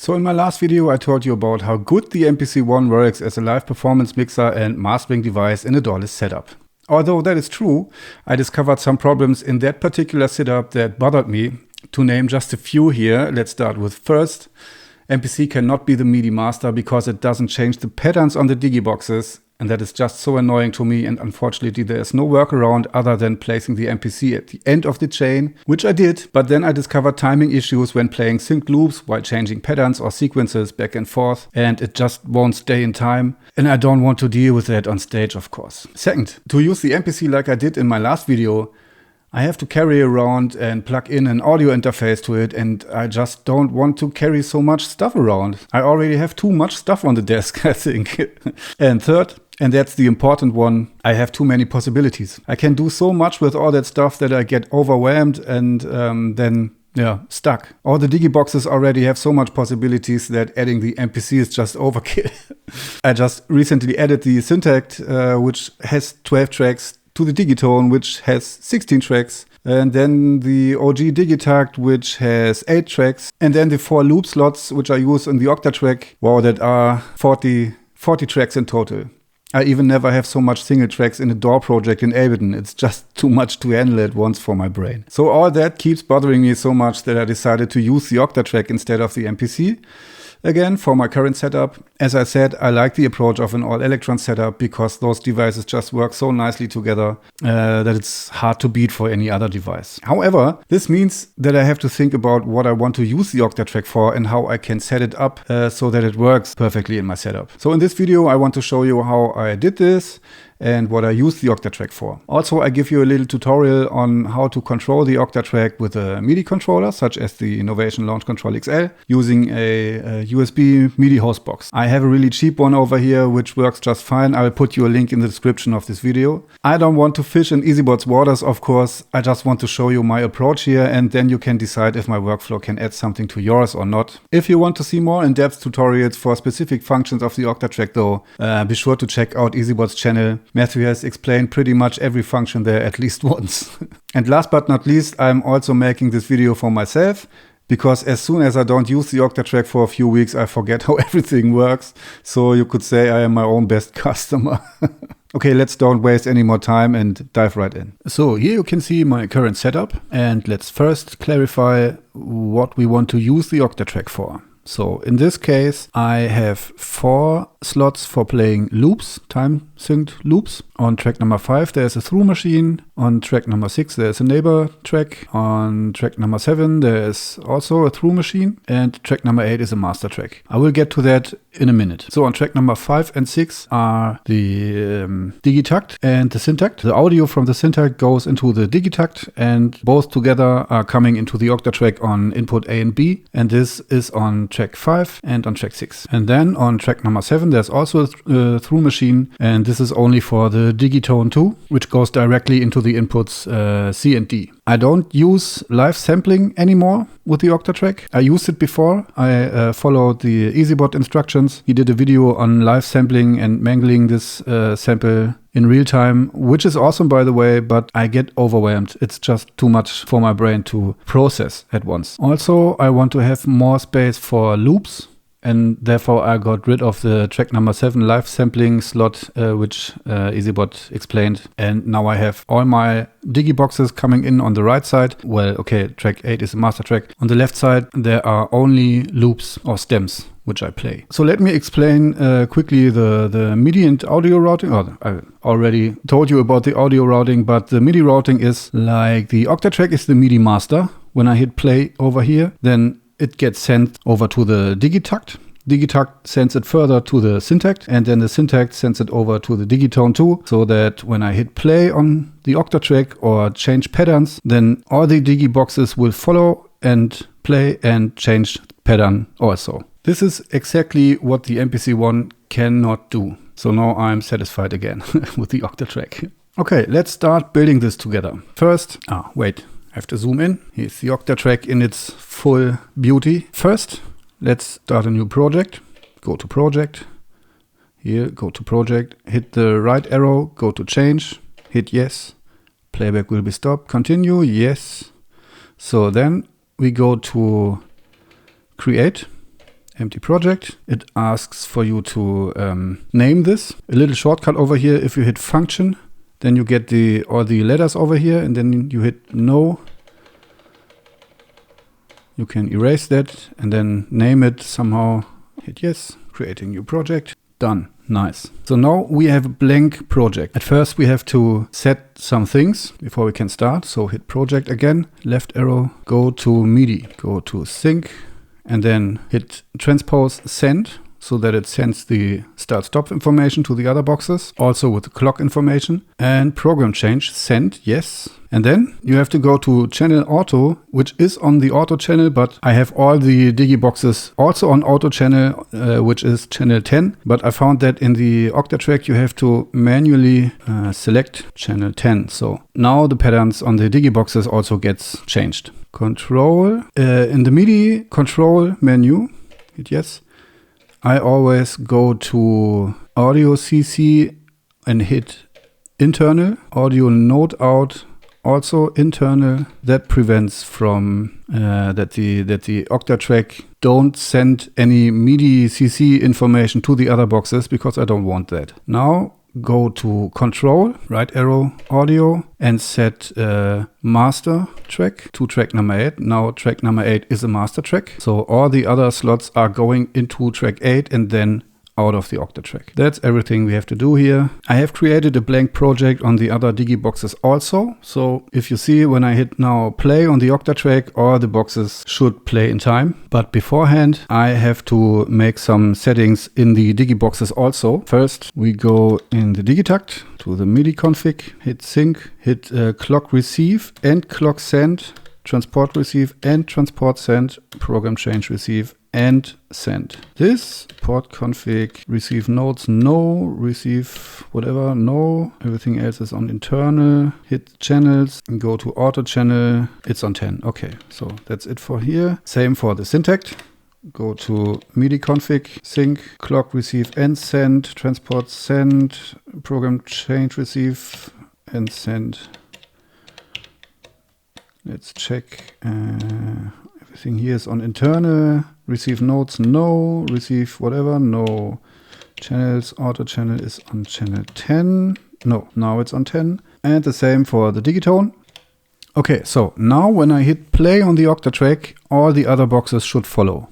So in my last video I told you about how good the MPC-1 works as a live performance mixer and mastering device in a doorless setup. Although that is true, I discovered some problems in that particular setup that bothered me. To name just a few here, let's start with first. MPC cannot be the MIDI master because it doesn't change the patterns on the digiboxes, and that is just so annoying to me, and unfortunately there is no workaround other than placing the MPC at the end of the chain, which I did, but then I discovered timing issues when playing synced loops while changing patterns or sequences back and forth, and it just won't stay in time, and I don't want to deal with that on stage, of course. Second, to use the MPC like I did in my last video, I have to carry around and plug in an audio interface to it, and I just don't want to carry so much stuff around. I already have too much stuff on the desk, I think. And third, and that's the important one, I have too many possibilities. I can do so much with all that stuff that I get overwhelmed and then stuck. All the digiboxes already have so much possibilities that adding the MPC is just overkill. I just recently added the Syntakt, which has 12 tracks, to the Digitone, which has 16 tracks, and then the OG Digitakt, which has 8 tracks, and then the 4 loop slots, which I use in the Octatrack, wow, that are 40 tracks in total. I even never have so much single tracks in a DAW project in Ableton. It's just too much to handle at once for my brain. So all that keeps bothering me so much that I decided to use the Octatrack instead of the MPC. Again, for my current setup, as I said, I like the approach of an all-Elektron setup because those devices just work so nicely together that it's hard to beat for any other device. However, this means that I have to think about what I want to use the Octatrack for and how I can set it up so that it works perfectly in my setup. So in this video, I want to show you how I did this and what I use the Octatrack for. Also, I give you a little tutorial on how to control the Octatrack with a Midi controller, such as the Novation Launchcontrol XL, using a USB Midi Host Box. I have a really cheap one over here, which works just fine. I will put you a link in the description of this video. I don't want to fish in EasyBot's waters, of course. I just want to show you my approach here, and then you can decide if my workflow can add something to yours or not. If you want to see more in-depth tutorials for specific functions of the Octatrack though, be sure to check out EasyBot's channel. Matthew has explained pretty much every function there at least once. And last but not least, I'm also making this video for myself, because as soon as I don't use the Octatrack for a few weeks, I forget how everything works. So you could say I am my own best customer. Okay, let's don't waste any more time and dive right in. So here you can see my current setup, and let's first clarify what we want to use the Octatrack for. So in this case, I have 4 slots for playing loops, time synced loops. On track number 5, there's a through machine. On track number 6, there's a neighbor track. On track number 7, there's also a through machine. And track number 8 is a master track. I will get to that in a minute. So on track number 5 and 6 are the Digitakt and the Syntakt. The audio from the Syntakt goes into the Digitakt, and both together are coming into the Octatrack on input A and B. And this is on track 5 and on track 6. And then on track number 7, there's also a through machine, and this is only for the Digitone II, which goes directly into the inputs C and D. I don't use live sampling anymore with the Octatrack. I used it before. I followed the EasyBot instructions. He did a video on live sampling and mangling this sample in real time, which is awesome, by the way, but I get overwhelmed. It's just too much for my brain to process at once. Also, I want to have more space for loops, and therefore I got rid of the track number 7 live sampling slot, which EasyBot explained. And now I have all my digiboxes coming in on the right side. Well, okay, track 8 is a master track. On the left side, there are only loops or stems which I play. So let me explain quickly the MIDI and audio routing. Oh, I already told you about the audio routing, but the MIDI routing is like the Octatrack is the MIDI master. When I hit play over here, then it gets sent over to the Digitakt. Digitakt sends it further to the Syntakt, and then the Syntakt sends it over to the Digitone II, so that when I hit play on the Octatrack or change patterns, then all the digiboxes will follow and play and change pattern also. This is exactly what the MPC-1 cannot do. So now I'm satisfied again with the Octatrack. Okay, let's start building this together. First, wait. I have to zoom in. Here's the Octatrack in its full beauty. First, let's start a new project. Go to project. Here, go to project. Hit the right arrow, go to change. Hit yes. Playback will be stopped. Continue, yes. So then we go to create empty project. It asks for you to name this. A little shortcut over here, if you hit function, then you get all the letters over here, and then you hit no. You can erase that and then name it somehow. Hit yes, create a new project. Done. Nice. So now we have a blank project. At first we have to set some things before we can start. So hit project again, left arrow, go to MIDI, go to sync, and then hit transpose send, so that it sends the start-stop information to the other boxes, also with the clock information. And program change, send, yes. And then you have to go to channel auto, which is on the auto channel, but I have all the Digi boxes also on auto channel, which is channel 10. But I found that in the Octatrack you have to manually select channel 10. So now the patterns on the Digi boxes also gets changed. Control, in the MIDI control menu, hit yes. I always go to audio CC and hit internal, audio node out, also internal. That prevents from that the Octatrack don't send any MIDI CC information to the other boxes, because I don't want that. Now go to control, right arrow, audio, and set master track to track number 8. Now track number 8 is a master track. So all the other slots are going into track 8 and then out of the Octatrack. That's everything we have to do here. I have created a blank project on the other Digi boxes also. So if you see, when I hit now play on the Octatrack, all the boxes should play in time. But beforehand, I have to make some settings in the Digi boxes also. First, we go in the Digitakt to the MIDI config, hit sync, hit clock receive and clock send, transport receive and transport send, program change receive and send. This port config, receive nodes, no, receive whatever, no. Everything else is on internal. Hit channels and go to auto channel. It's on 10. Okay, so that's it for here. Same for the Syntakt. Go to MIDI config, sync, clock receive and send, transport send, program change receive and send. Let's check. Everything here is on internal. Receive nodes, no. Receive whatever, no. Channels, auto channel is on channel 10. No, now it's on 10. And the same for the Digitone. Okay, so now when I hit play on the Octatrack, all the other boxes should follow.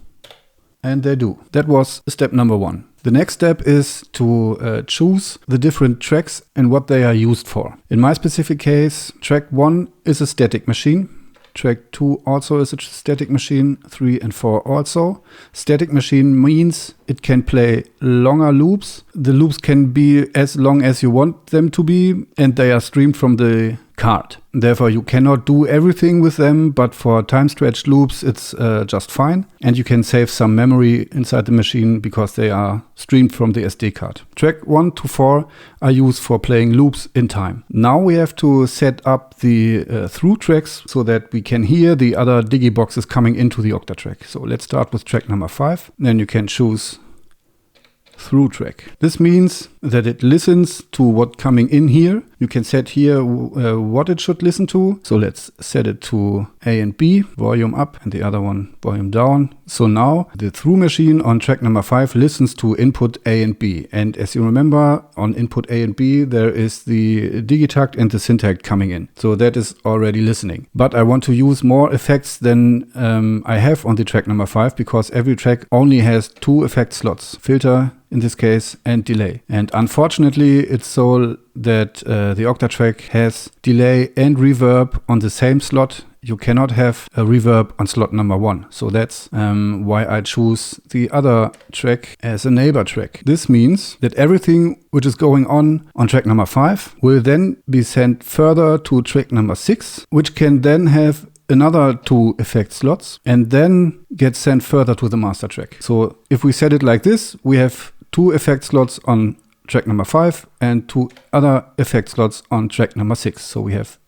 And they do. That was step number 1. The next step is to choose the different tracks and what they are used for. In my specific case, track 1 is a static machine. Track 2 also is a static machine, 3 and 4 also. Static machine means it can play longer loops. The loops can be as long as you want them to be, and they are streamed from the card. Therefore, you cannot do everything with them, but for time-stretched loops, it's just fine. And you can save some memory inside the machine because they are streamed from the SD card. Track 1 to 4 are used for playing loops in time. Now we have to set up the through tracks so that we can hear the other Digi boxes coming into the Octatrack. So let's start with track number 5. Then you can choose through track. This means that it listens to what's coming in here. You can set here what it should listen to. So let's set it to A and B, volume up, and the other one volume down. So now the through machine on track number 5 listens to input A and B. And as you remember, on input A and B, there is the Digitakt and the Syntakt coming in. So that is already listening. But I want to use more effects than I have on the track number 5, because every track only has 2 effect slots, filter in this case and delay. And unfortunately, it's so that the Octatrack has delay and reverb on the same slot. You cannot have a reverb on slot number 1. So that's why I choose the other track as a neighbor track. This means that everything which is going on track number 5 will then be sent further to track number 6, which can then have another 2 effect slots and then get sent further to the master track. So if we set it like this, we have 2 effect slots on track number 5 and 2 other effect slots on track number 6. So we have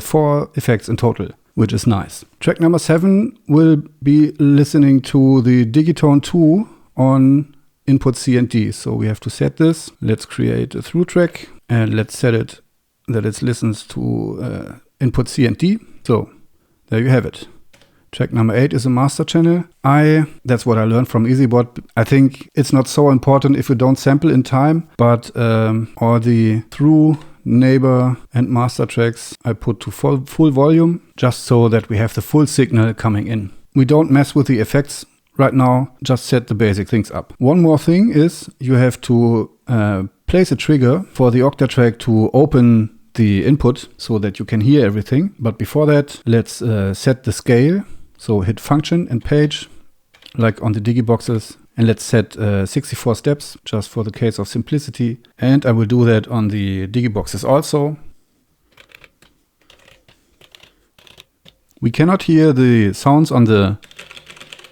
4 effects in total, which is nice. Track number 7 will be listening to the Digitone II on input C and D. So we have to set this. Let's create a through track and let's set it that it listens to input C and D. So there you have it. Track number 8 is a master channel. That's what I learned from EasyBot. I think it's not so important if you don't sample in time, but all the through, neighbor and master tracks I put to full volume, just so that we have the full signal coming in. We don't mess with the effects right now, just set the basic things up. One more thing is you have to place a trigger for the Octatrack to open the input so that you can hear everything. But before that, let's set the scale. So hit function and page, like on the Digiboxes, and let's set 64 steps, just for the case of simplicity. And I will do that on the Digiboxes also. We cannot hear the sounds on the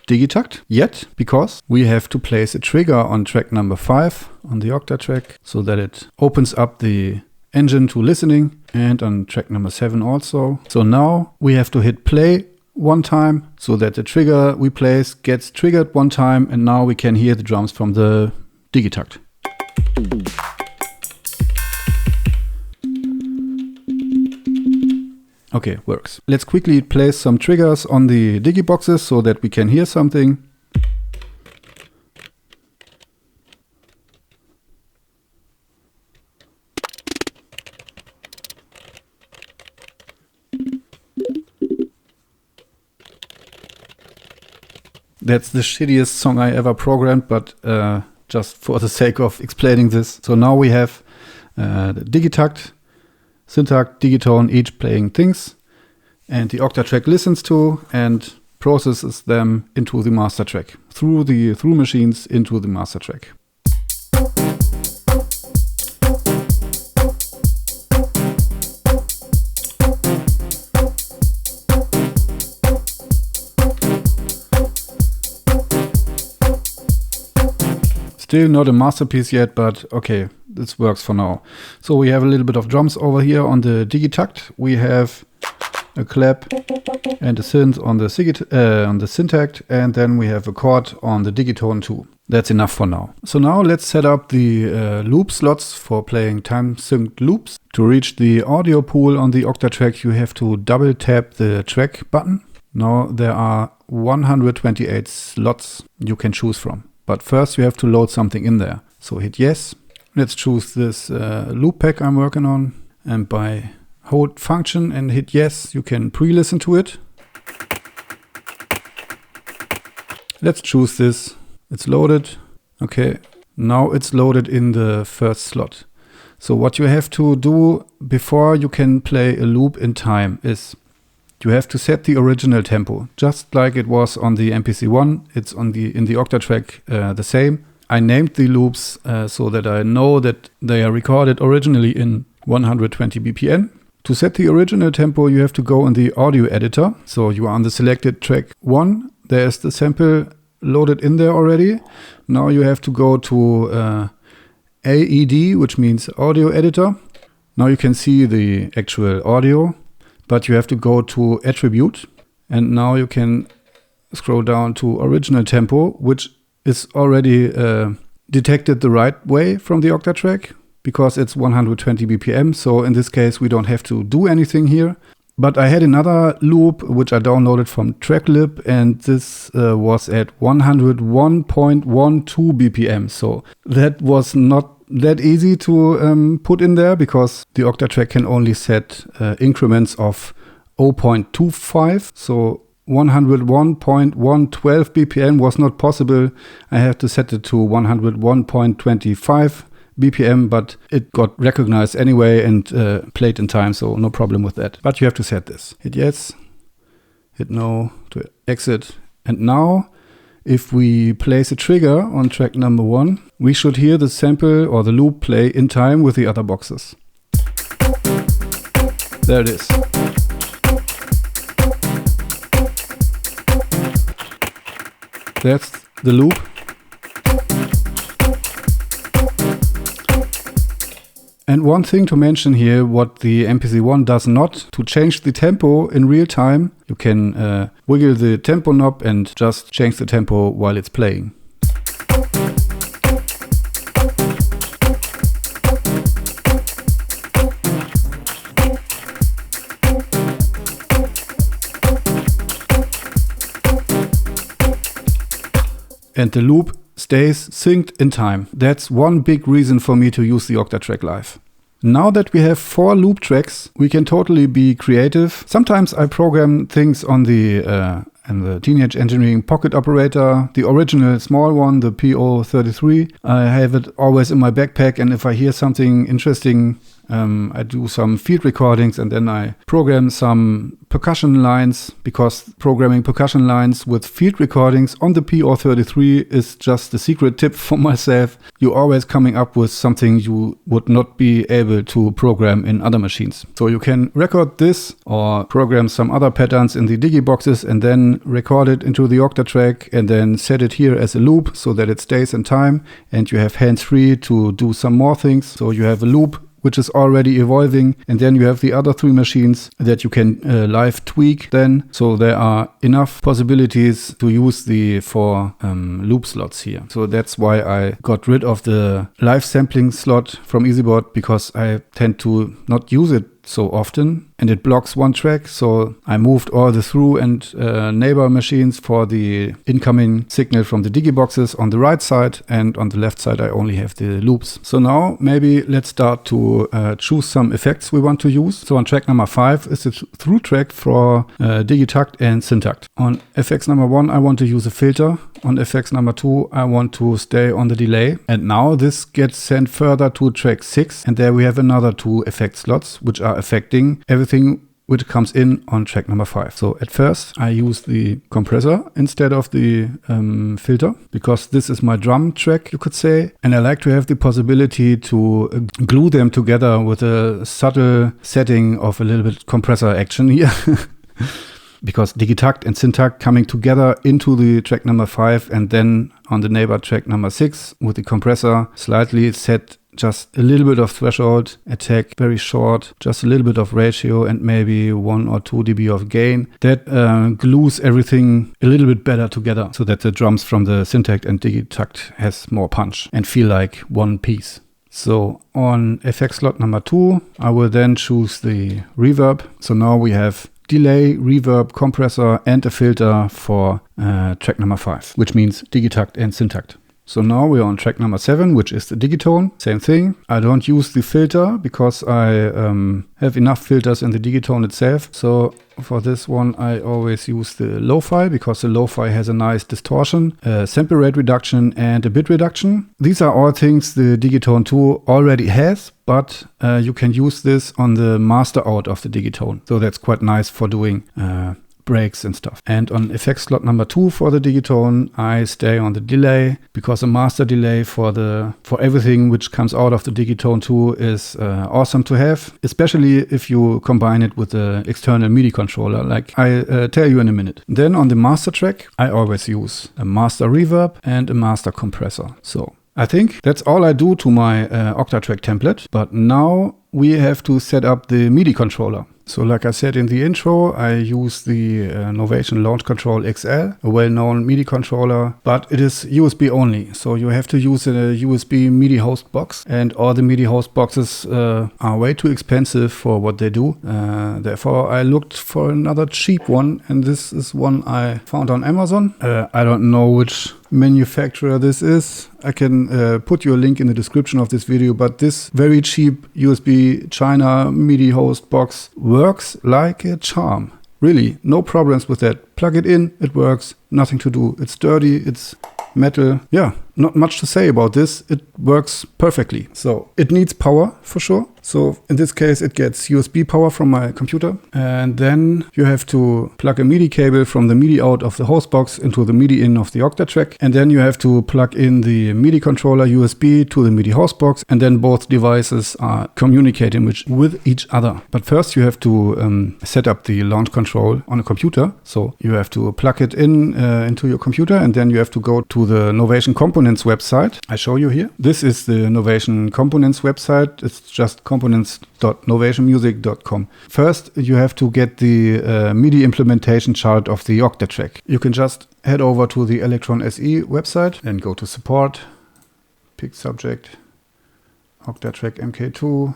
Digitakt yet, because we have to place a trigger on track number 5 on the Octatrack, so that it opens up the engine to listening, and on track number 7 also. So now we have to hit play one time, so that the trigger we place gets triggered one time, and now we can hear the drums from the Digitakt. Okay, works. Let's quickly place some triggers on the Digiboxes so that we can hear something. That's the shittiest song I ever programmed, but just for the sake of explaining this. So now we have the Digitakt, Syntakt, Digitone each playing things, and the Octatrack listens to and processes them into the master track, through the through machines into the master track. Still not a masterpiece yet, but okay, this works for now. So we have a little bit of drums over here on the Digitakt. We have a clap and a synth on the Syntakt, and then we have a chord on the Digitone II. That's enough for now. So now let's set up the loop slots for playing time-synced loops. To reach the audio pool on the Octatrack, you have to double tap the track button. Now there are 128 slots you can choose from. But first you have to load something in there. So hit yes. Let's choose this loop pack I'm working on. And by hold function and hit yes, you can pre-listen to it. Let's choose this. It's loaded. Okay, now it's loaded in the first slot. So what you have to do before you can play a loop in time is you have to set the original tempo, just like it was on the MPC-1. It's in the Octatrack the same. I named the loops so that I know that they are recorded originally in 120 BPM. To set the original tempo, you have to go in the audio editor. So you are on the selected track 1. There's the sample loaded in there already. Now you have to go to AED, which means audio editor. Now you can see the actual audio. But you have to go to attribute, and now you can scroll down to original tempo, which is already detected the right way from the Octatrack because it's 120 BPM. So in this case, we don't have to do anything here. But I had another loop which I downloaded from TrackLib, and this was at 101.12 BPM. So that was not that easy to put in there because the Octatrack can only set increments of 0.25. So 101.112 BPM was not possible. I had to set it to 101.25 BPM, but it got recognized anyway and played in time, so no problem with that. But you have to set this. Hit yes, hit no to exit. And now, if we place a trigger on track number 1, we should hear the sample or the loop play in time with the other boxes. There it is. That's the loop. And one thing to mention here, what the MPC-1 does not, to change the tempo in real time, you can wiggle the tempo knob and just change the tempo while it's playing. and the loop stays synced in time. That's one big reason for me to use the Octatrack Live. Now that we have 4 loop tracks, we can totally be creative. Sometimes I program things on the Teenage Engineering Pocket Operator, the original small one, the PO33. I have it always in my backpack, and if I hear something interesting, I do some field recordings and then I program some percussion lines, because programming percussion lines with field recordings on the PO33 is just a secret tip for myself. You're always coming up with something you would not be able to program in other machines. So you can record this or program some other patterns in the digiboxes and then record it into the Octatrack and then set it here as a loop so that it stays in time, and you have hands-free to do some more things. So you have a loop which is already evolving, and then you have the other 3 machines that you can live tweak then. So there are enough possibilities to use the 4 loop slots here. So that's why I got rid of the live sampling slot from EasyBot, because I tend to not use it so often and it blocks one track. So I moved all the through and neighbor machines for the incoming signal from the digiboxes on the right side, and on the left side I only have the loops. So now maybe let's start to choose some effects we want to use. So on track number 5 is the through track for Digitakt and Syntakt. On FX number 1 I want to use a filter. On FX number 2 I want to stay on the delay. And now this gets sent further to track 6, and there we have another 2 effect slots which are affecting everything which comes in on track number 5. So at first I use the compressor instead of the filter, because this is my drum track, you could say, and I like to have the possibility to glue them together with a subtle setting of a little bit compressor action here. Because Digitakt and Syntakt coming together into the track number 5, and then on the neighbor track number 6 with the compressor slightly set, just a little bit of threshold, attack very short, just a little bit of ratio and maybe 1 or 2 dB of gain. That glues everything a little bit better together, so that the drums from the Syntakt and Digitakt has more punch and feel like one piece. So on FX slot number 2, I will then choose the reverb. So now we have delay, reverb, compressor and a filter for track number 5, which means Digitakt and Syntakt. So now we're on track number 7, which is the Digitone. Same thing. I don't use the filter because I have enough filters in the Digitone itself. So for this one, I always use the lo-fi, because the lo-fi has a nice distortion, sample rate reduction and a bit reduction. These are all things the Digitone II already has, but you can use this on the master out of the Digitone. So that's quite nice for doing breaks and stuff. And on FX slot number 2 for the Digitone, I stay on the delay, because a master delay for everything which comes out of the Digitone 2 is awesome to have, especially if you combine it with the external Midi controller, like I tell you in a minute. Then on the master track, I always use a master reverb and a master compressor. So I think that's all I do to my Octatrack template, but now we have to set up the Midi controller. So like I said in the intro, I use the Novation Launchcontrol XL, a well-known MIDI controller, but it is USB only. So you have to use a USB Midi Host Box, and all the Midi Host Boxes are way too expensive for what they do. Therefore, I looked for another cheap one, and this is one I found on Amazon. I don't know which manufacturer this is. I can put you a link in the description of this video, but this very cheap USB China Midi Host Box works like a charm. Really, no problems with that. Plug it in, it works, nothing to do. It's sturdy, it's metal. Yeah, not much to say about this. It works perfectly. So it needs power for sure. So in this case, it gets USB power from my computer. And then you have to plug a MIDI cable from the MIDI out of the host box into the MIDI in of the Octatrack. And then you have to plug in the MIDI controller USB to the MIDI host box. And then both devices are communicating with each other. But first you have to set up the launch control on a computer. So you have to plug it in into your computer, and then you have to go to the Novation Components website. I show you here. This is the Novation Components website. It's just components.novationmusic.com. First, you have to get the MIDI implementation chart of the Octatrack. You can just head over to the Elektron SE website and go to support, pick subject, Octatrack MK2.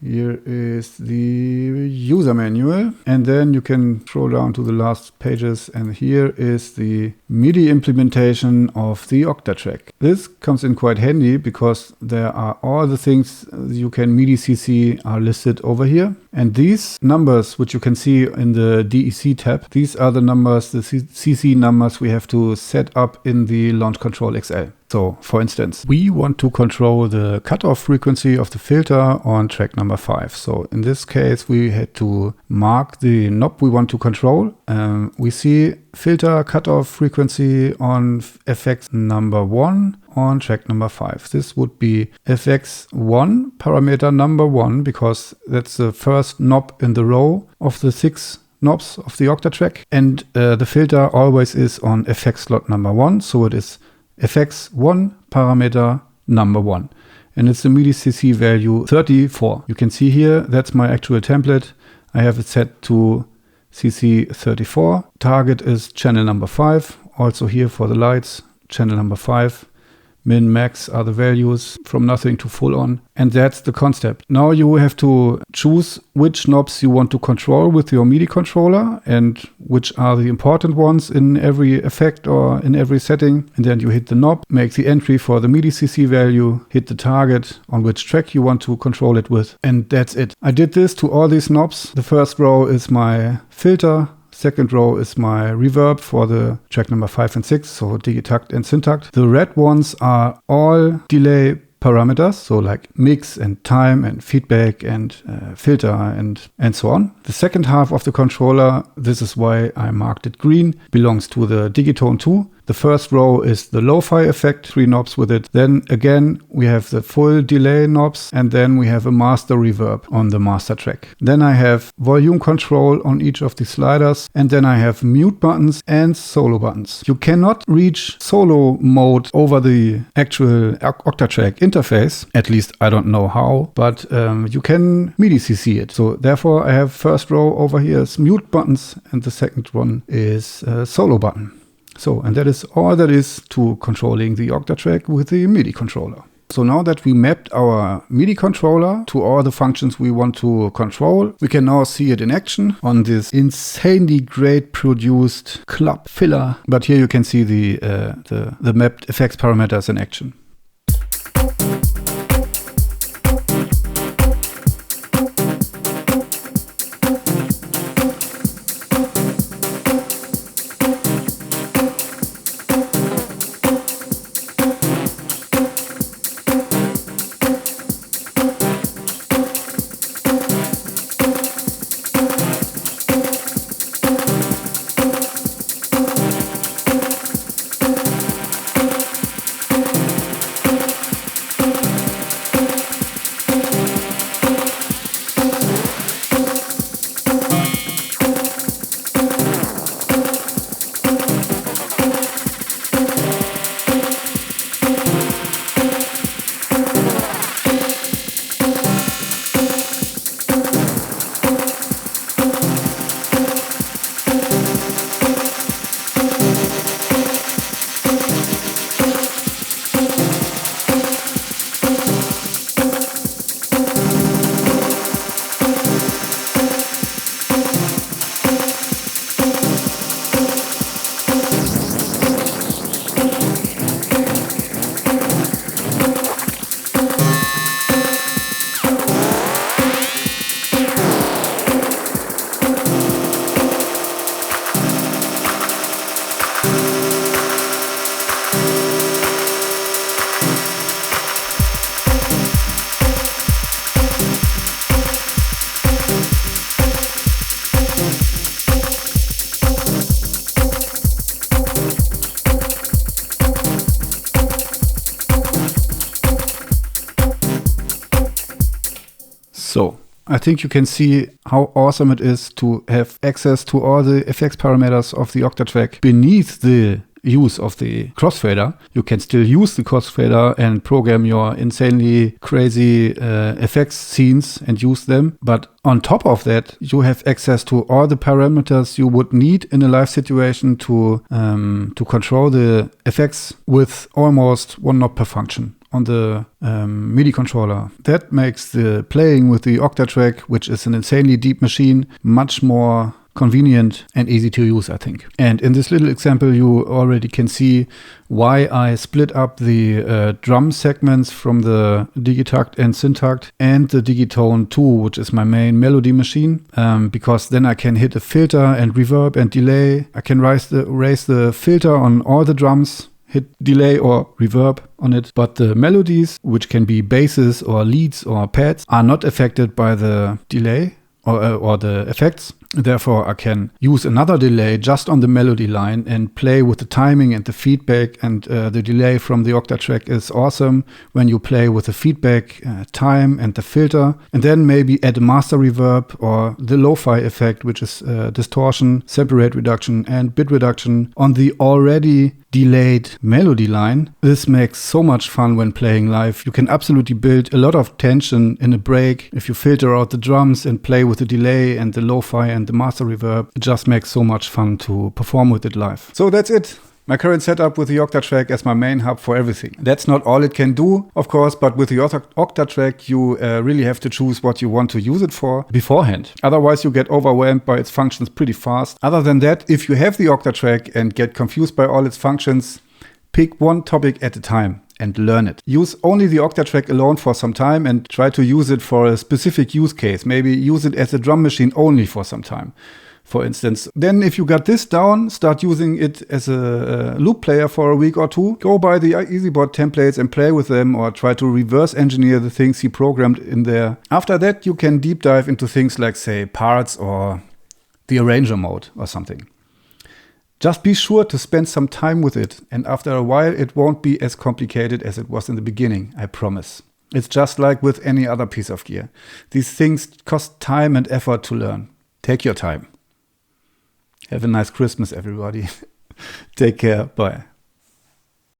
Here is the user manual, and then you can scroll down to the last pages, and here is the MIDI implementation of the Octatrack. This comes in quite handy because there are all the things you can MIDI CC are listed over here. And these numbers, which you can see in the DEC tab, these are the numbers, the CC numbers we have to set up in the Launchcontrol XL. So, for instance, we want to control the cutoff frequency of the filter on track number 5. So, in this case, we had to mark the knob we want to control. We see filter cutoff frequency on FX number 1 on track number 5. This would be FX1 parameter number 1 because that's the first knob in the row of the 6 knobs of the Octatrack. And the filter always is on FX slot number 1. So it is FX1 parameter number 1. And it's the MIDI CC value 34. You can see here, that's my actual template. I have it set to CC 34. Target is channel number 5. Also here for the lights, channel number 5. Min, max are the values from nothing to full on. And that's the concept. Now you have to choose which knobs you want to control with your MIDI controller and which are the important ones in every effect or in every setting. And then you hit the knob, make the entry for the MIDI CC value, hit the target on which track you want to control it with. And that's it. I did this to all these knobs. The first row is my filter. Second row is my reverb for the track number 5 and 6, so Digitakt and Syntakt. The red ones are all delay parameters, so like mix and time and feedback and filter and so on. The second half of the controller, this is why I marked it green, belongs to the Digitone II. The first row is the lo-fi effect, 3 knobs with it. Then again, we have the full delay knobs, and then we have a master reverb on the master track. Then I have volume control on each of the sliders, and then I have mute buttons and solo buttons. You cannot reach solo mode over the actual Octatrack interface. At least I don't know how, but you can MIDI CC it. So therefore I have first row over here is mute buttons, and the second one is solo button. So, and that is all that is to controlling the Octatrack with the MIDI controller. So now that we mapped our MIDI controller to all the functions we want to control, we can now see it in action on this insanely great produced club filler. But here you can see the mapped effects parameters in action. So I think you can see how awesome it is to have access to all the effects parameters of the Octatrack beneath the use of the crossfader. You can still use the crossfader and program your insanely crazy effects scenes and use them. But on top of that, you have access to all the parameters you would need in a live situation to control the effects with almost one knob per function. on the Midi controller. That makes the playing with the Octatrack, which is an insanely deep machine, much more convenient and easy to use, I think. And in this little example, you already can see why I split up the drum segments from the Digitakt and Syntakt and the Digitone II, which is my main melody machine, because then I can hit a filter and reverb and delay. I can raise the filter on all the drums, hit delay or reverb on it, but the melodies, which can be basses or leads or pads, are not affected by the delay or the effects. Therefore, I can use another delay just on the melody line and play with the timing and the feedback. And the delay from the Octatrack is awesome when you play with the feedback, time and the filter. And then maybe add a master reverb or the lo-fi effect, which is distortion, sample rate reduction and bit reduction on the already delayed melody line. This makes so much fun when playing live. You can absolutely build a lot of tension in a break if you filter out the drums and play with the delay and the lo-fi and the master reverb. It just makes so much fun to perform with it live. So that's it. My current setup with the Octatrack as my main hub for everything. That's not all it can do, of course, but with the Octatrack, you really have to choose what you want to use it for beforehand. Otherwise, you get overwhelmed by its functions pretty fast. Other than that, if you have the Octatrack and get confused by all its functions, pick one topic at a time and learn it. Use only the Octatrack alone for some time and try to use it for a specific use case. Maybe use it as a drum machine only for some time, for instance. Then if you got this down, start using it as a loop player for a week or two. Go buy the EasyBot templates and play with them, or try to reverse engineer the things he programmed in there. After that, you can deep dive into things like, say, parts or the arranger mode or something. Just be sure to spend some time with it, and after a while it won't be as complicated as it was in the beginning, I promise. It's just like with any other piece of gear. These things cost time and effort to learn. Take your time. Have a nice Christmas, everybody. Take care. Bye.